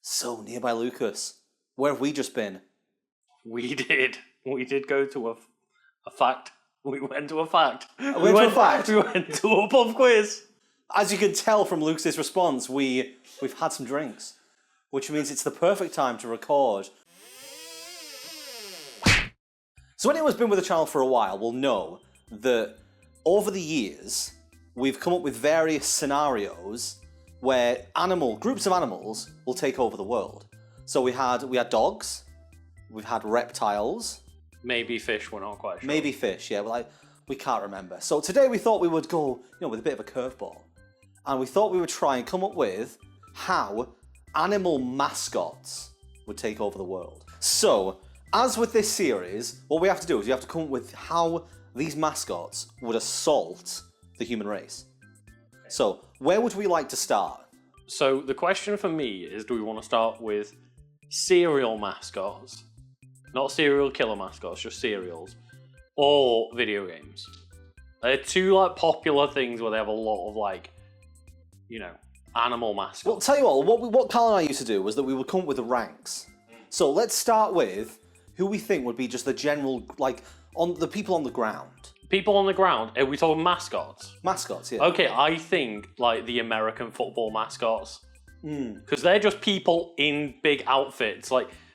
So, nearby Lucas, where have we just been? We did go to a fact. We went to a fact. We went to a pub quiz. As you can tell from Lucas's response, we've had some drinks, which means it's the perfect time to record. So anyone who's been with the channel for a while will know that over the years, we've come up with various scenarios where groups of animals will take over the world. So we had dogs, we've had reptiles. Maybe fish, we're not quite sure. Maybe fish, yeah, we can't remember. So today we thought we would go, with a bit of a curveball. And we thought we would try and come up with how animal mascots would take over the world. So, as with this series, what we have to do is we have to come up with how these mascots would assault the human race. So, where would we like to start? So the question for me is, do we want to start with cereal mascots? Not serial killer mascots, just cereals. Or video games. They're two popular things where they have a lot of animal mascots. Well, tell you what Carl and I used to do was that we would come up with the ranks. So let's start with who we think would be just the general, on the people on the ground. People on the ground? Are we talking mascots? Mascots, yeah. Okay, I think the American football mascots. Because they're just people in big outfits,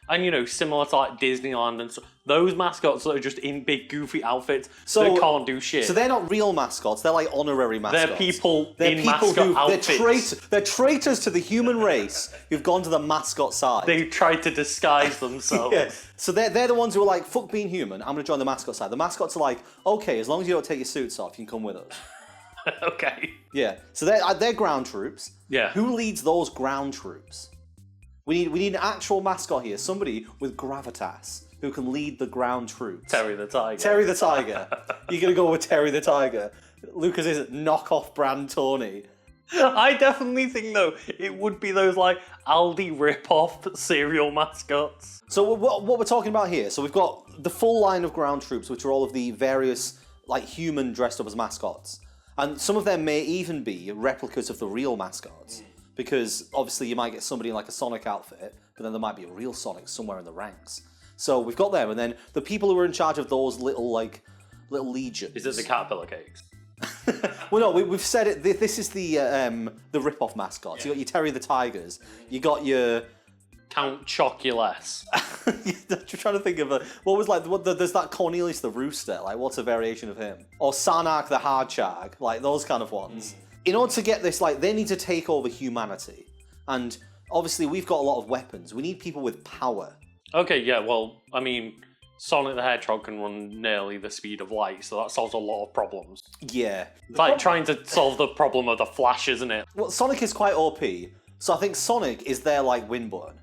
and similar to Disneyland and so those mascots that are just in big goofy outfits that can't do shit. So they're not real mascots, they're honorary mascots. They're people in mascot outfits. They're traitors to the human race who've gone to the mascot side. They've tried to disguise themselves. Yeah. So they're the ones who are fuck being human, I'm going to join the mascot side. The mascots are okay, as long as you don't take your suits off, you can come with us. Okay. Yeah, so they're ground troops. Yeah. Who leads those ground troops? We need an actual mascot here, somebody with gravitas who can lead the ground troops. Terry the Tiger. Terry the Tiger. You're going to go with Terry the Tiger. Lucas is knockoff brand Tony. I definitely think, though, it would be those, Aldi rip-off cereal mascots. So what we're talking about here, so we've got the full line of ground troops, which are all of the various, human dressed up as mascots. And some of them may even be replicas of the real mascots. Because obviously you might get somebody in a Sonic outfit, but then there might be a real Sonic somewhere in the ranks. So we've got them, and then the people who are in charge of those little legions. Is it the caterpillar cakes? Well, no, we've said it. This is the rip-off mascots. Yeah. You got your Terry the Tigers. You got your Count Choculass. You're trying to think of what was there's that Cornelius the Rooster. What's a variation of him? Or Sanark the Hardshag. Those kind of ones. In order to get this, they need to take over humanity. And obviously, we've got a lot of weapons. We need people with power. Okay, yeah, well, I mean, Sonic the Hedgehog can run nearly the speed of light, so that solves a lot of problems. Yeah. It's trying to solve the problem of the Flash, isn't it? Well, Sonic is quite OP, so I think Sonic is their, win button.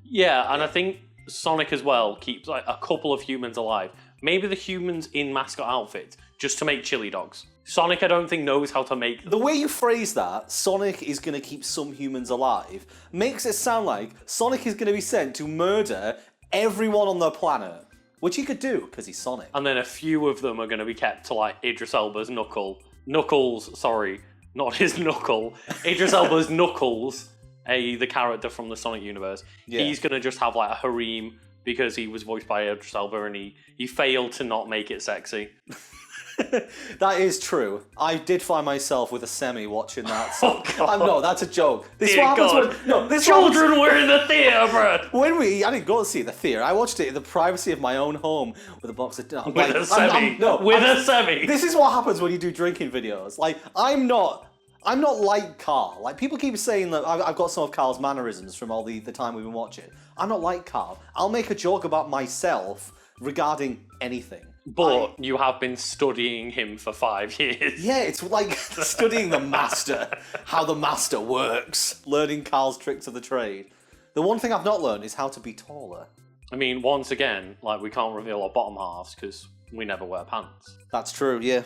Yeah, and I think Sonic as well keeps, a couple of humans alive. Maybe the humans in mascot outfits, just to make chili dogs. Sonic, I don't think, knows how to make them. The way you phrase that, Sonic is going to keep some humans alive, makes it sound like Sonic is going to be sent to murder everyone on the planet. Which he could do, because he's Sonic. And then a few of them are going to be kept to, Idris Elba's Knuckles, sorry, not his knuckle. Idris Elba's Knuckles, the character from the Sonic universe. Yeah. He's going to just have, a harem, because he was voiced by Idris Elba, and he failed to not make it sexy. That is true. I did find myself with a semi watching that. So no, that's a joke. This Children were in the theatre, bro. I didn't go to see the theatre. I watched it in the privacy of my own home with a box of with a semi. This is what happens when you do drinking videos. I'm not like Carl. People keep saying that I've got some of Carl's mannerisms from all the time we've been watching. I'm not like Carl. I'll make a joke about myself regarding anything. But you have been studying him for 5 years. Yeah, it's studying the master, how the master works, learning Carl's tricks of the trade. The one thing I've not learned is how to be taller. I mean, once again, we can't reveal our bottom halves because we never wear pants. That's true, yeah.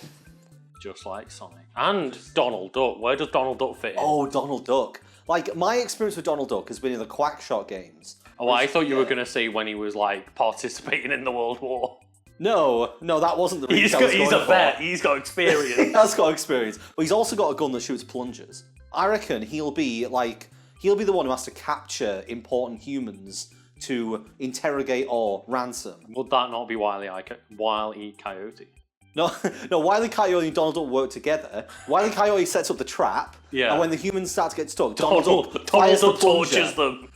Just like Sonic. And Donald Duck. Where does Donald Duck fit in? Oh, Donald Duck. My experience with Donald Duck has been in the Quackshot games. Oh, I thought you were going to say when he was, participating in the World War. No, that wasn't the reason. He's a vet. He's got experience. He has got experience. But he's also got a gun that shoots plungers. I reckon he'll be he'll be the one who has to capture important humans to interrogate or ransom. Would that not be Wile E. Coyote? No, no. Wile E. Coyote and Donald Duck work together. Wile E. Coyote sets up the trap, and when the humans start to get stuck, Donald Duck tortures them.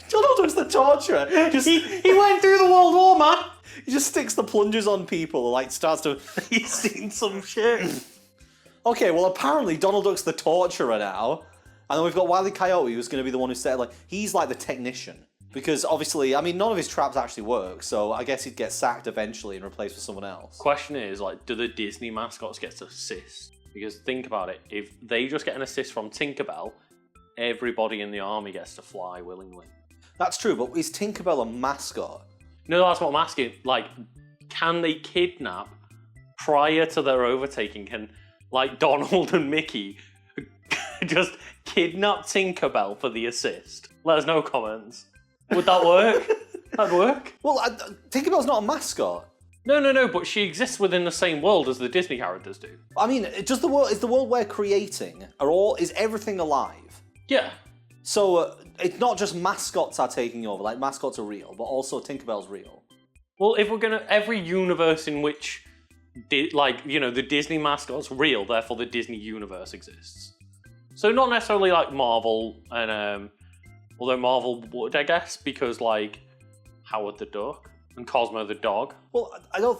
Donald Duck's the torturer. He went through the World War, man. He just sticks the plungers on people, like starts to. He's seen some shit. Okay, well apparently Donald Duck's the torturer now, and then we've got Wile E. Coyote, who's going to be the one who set he's like the technician. Because obviously, I mean, none of his traps actually work, so I guess he'd get sacked eventually and replaced with someone else. Question is, do the Disney mascots get to assist? Because think about it, if they just get an assist from Tinkerbell, everybody in the army gets to fly willingly. That's true, but is Tinkerbell a mascot? No, that's what I'm asking. Can they kidnap prior to their overtaking? Can, Donald and Mickey just kidnap Tinkerbell for the assist? Let us know, comments. Would that work? That'd work. Well, Tinkerbell's not a mascot. No, but she exists within the same world as the Disney characters do. I mean, is the world we're creating, is everything alive? Yeah. So it's not just mascots are taking over, mascots are real, but also Tinkerbell's real. Well, if we're gonna, every universe in which, the Disney mascot's real, therefore the Disney universe exists. So not necessarily Marvel and, although Marvel would, I guess, because Howard the Duck and Cosmo the dog. Well,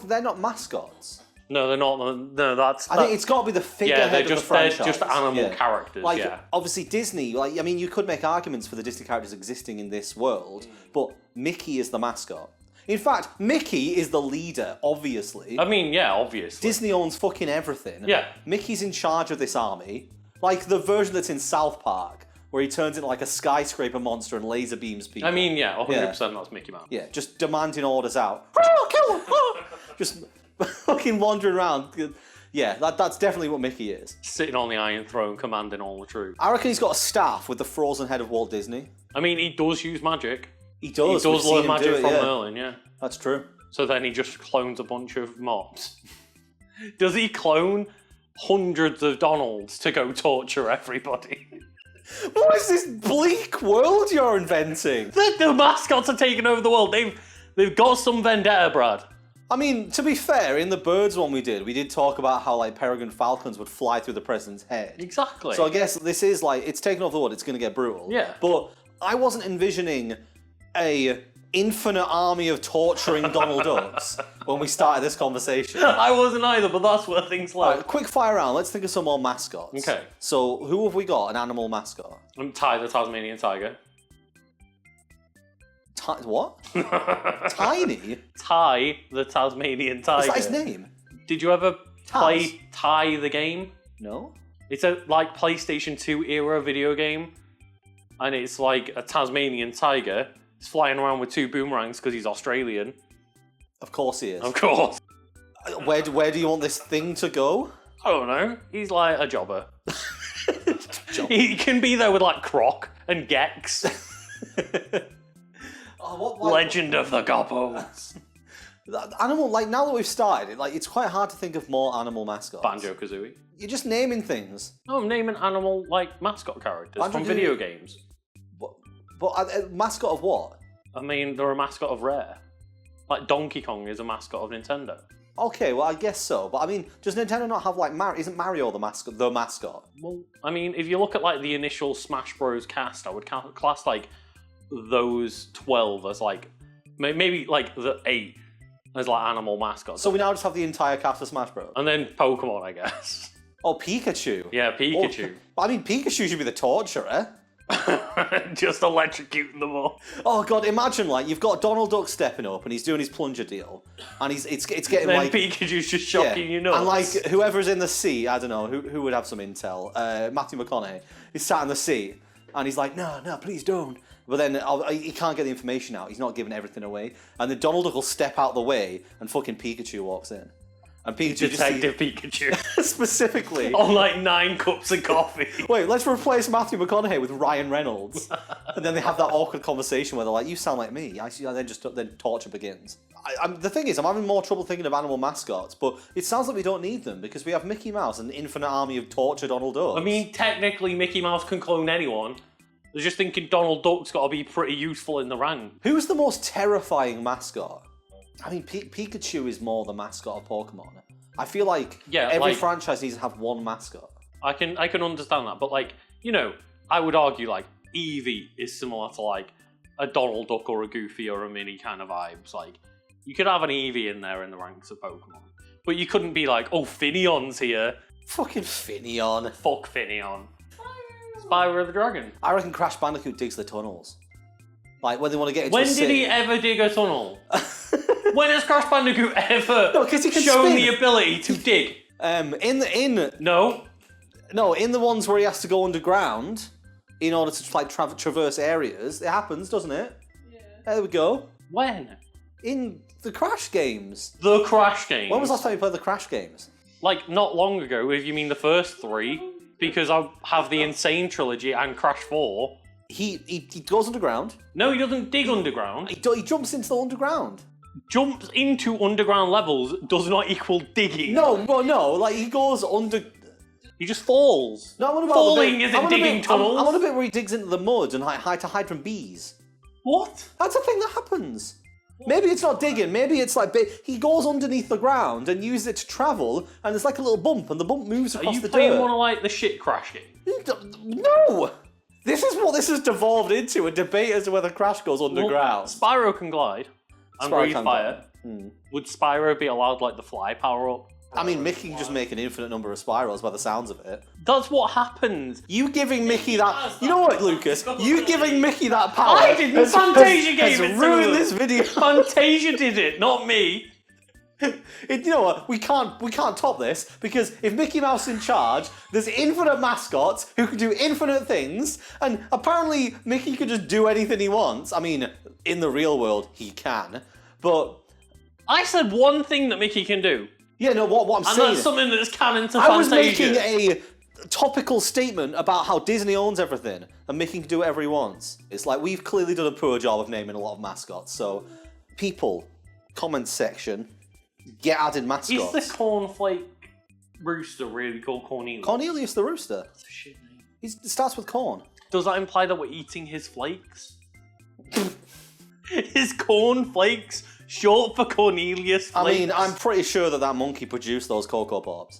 they're not mascots. No, they're not. No, that's. I think it's got to be the figurehead of the franchise. They're just animal characters. Obviously Disney. I mean, you could make arguments for the Disney characters existing in this world, but Mickey is the mascot. In fact, Mickey is the leader. Obviously. I mean, yeah, obviously. Disney owns fucking everything. Yeah. Mickey's in charge of this army, the version that's in South Park, where he turns into a skyscraper monster and laser beams people. I mean, yeah, 100% that's Mickey Mouse. Yeah, just demanding orders out. Oh, kill him! Oh! Just fucking wandering around. Yeah, that's definitely what Mickey is. Sitting on the Iron Throne, commanding all the troops. I reckon he's got a staff with the frozen head of Walt Disney. I mean, he does use magic. He does. He does learn magic from Merlin, yeah. That's true. So then he just clones a bunch of mobs. Does he clone hundreds of Donalds to go torture everybody? What is this bleak world you're inventing? The mascots are taking over the world. They've got some vendetta, Brad. I mean, to be fair, in the birds one we did talk about how peregrine falcons would fly through the president's head. Exactly. So I guess this is it's taking over the world. It's going to get brutal. Yeah. But I wasn't envisioning a infinite army of torturing Donald Ducks when we started this conversation. I wasn't either, but that's where things lie. Right, quick fire round. Let's think of some more mascots. Okay. So who have we got? An animal mascot. Ty the Tasmanian Tiger. What? Tiny? Ty the Tasmanian Tiger. Is that his name? Did you ever play Ty the game? No. It's a PlayStation 2 era video game, and it's a Tasmanian tiger. He's flying around with two boomerangs because he's Australian. Of course he is. Of course. Where do you want this thing to go? I don't know. He's a jobber. He can be there with Croc and Gex. What Legend of the Gobbos. Animal, now that we've started, it's quite hard to think of more animal mascots. Banjo-Kazooie. You're just naming things. No, I'm naming animal, mascot characters from video games. But a mascot of what? I mean, they're a mascot of Rare. Donkey Kong is a mascot of Nintendo. Okay, well, I guess so. But I mean, does Nintendo not have Mario? Isn't Mario the mascot? Well, I mean, if you look at the initial Smash Bros. Cast, I would class those 12 as maybe the 8 as animal mascots. So we now just have the entire cast of Smash Bros. And then Pokemon, I guess. Oh, Pikachu. Yeah, Pikachu. I mean, Pikachu should be the torturer. Just electrocuting them all. Oh god, imagine you've got Donald Duck stepping up and he's doing his plunger deal, and it's getting then Pikachu's just shocking you nuts. And whoever's in the seat, I don't know who would have some intel. Matthew McConaughey is sat in the seat and he's like, no, please don't. But then he can't get the information out. He's not giving everything away. And then Donald Duck will step out the way and fucking Pikachu walks in. And Pikachu Detective Pikachu. Specifically. On 9 cups of coffee. Wait, let's replace Matthew McConaughey with Ryan Reynolds. And then they have that awkward conversation where they're like, you sound like me. Then torture begins. The thing is, I'm having more trouble thinking of animal mascots, but it sounds like we don't need them because we have Mickey Mouse and an infinite army of tortured Donald Ducks. I mean, technically Mickey Mouse can clone anyone. They're just thinking Donald Duck's got to be pretty useful in the rank. Who's the most terrifying mascot? I mean, Pikachu is more the mascot of Pokemon. I feel like every franchise needs to have one mascot. I can understand that, but like, you know, I would argue like Eevee is similar to like a Donald Duck or a Goofy or a Minnie kind of vibes. Like, you could have an Eevee in there in the ranks of Pokemon, but you couldn't be like, oh, Finneon's here. Fucking Finneon. Fuck Finneon. Spyro the Dragon. I reckon Crash Bandicoot digs the tunnels. Like, when they want to get into When a did city. he ever dig a tunnel? When has Crash Bandicoot ever he can shown spin. the ability to dig? No, in the ones where he has to go underground in order to like traverse areas, it happens, doesn't it? Yeah. There we go. When? In the Crash games. The Crash games. When was the last time you played the Crash games? Like, not long ago, if you mean the first three, because I have the Insane Trilogy and Crash 4. He goes underground. No, he doesn't dig underground. He jumps into the underground. Jumps into underground levels does not equal digging. No, like he goes under... He just falls. No, I'm on about Falling isn't digging tunnels. I'm on a bit where he digs into the mud and hide from bees. What? That's a thing that happens. Maybe it's not digging, maybe it's like... He goes underneath the ground and uses it to travel, and there's like a little bump, and the bump moves across the dirt. Are you playing one of like the shit Crash games? No! This is what this has devolved into, a debate as to whether Crash goes underground. Well, Spyro can glide and Spyro breathe can fire. Would Spyro be allowed like the fly power up? I mean, Mickey can just make an infinite number of Spyros by the sounds of it. That's what happens. You giving Mickey that... You know what, Lucas? You giving Mickey that power... I didn't. Fantasia gave it to ruined him. this video. Fantasia did it, not me. You know what? We can't top this, because if Mickey Mouse is in charge, there's infinite mascots who can do infinite things, and apparently Mickey can just do anything he wants. I mean, in the real world, he can, but... I said one thing that Mickey can do. Yeah, no, what I'm saying... And that's something that's canon to Fantasia. I was making a topical statement about how Disney owns everything, and Mickey can do whatever he wants. It's like, we've clearly done a poor job of naming a lot of mascots, so... People, comment section... Get added mascots. Is the cornflake rooster really called Cornelius? Cornelius the rooster. That's a shit name. It starts with corn. Does that imply that we're eating his flakes? His cornflakes, short for Cornelius flakes? I mean, I'm pretty sure that monkey produced those Cocoa Pops.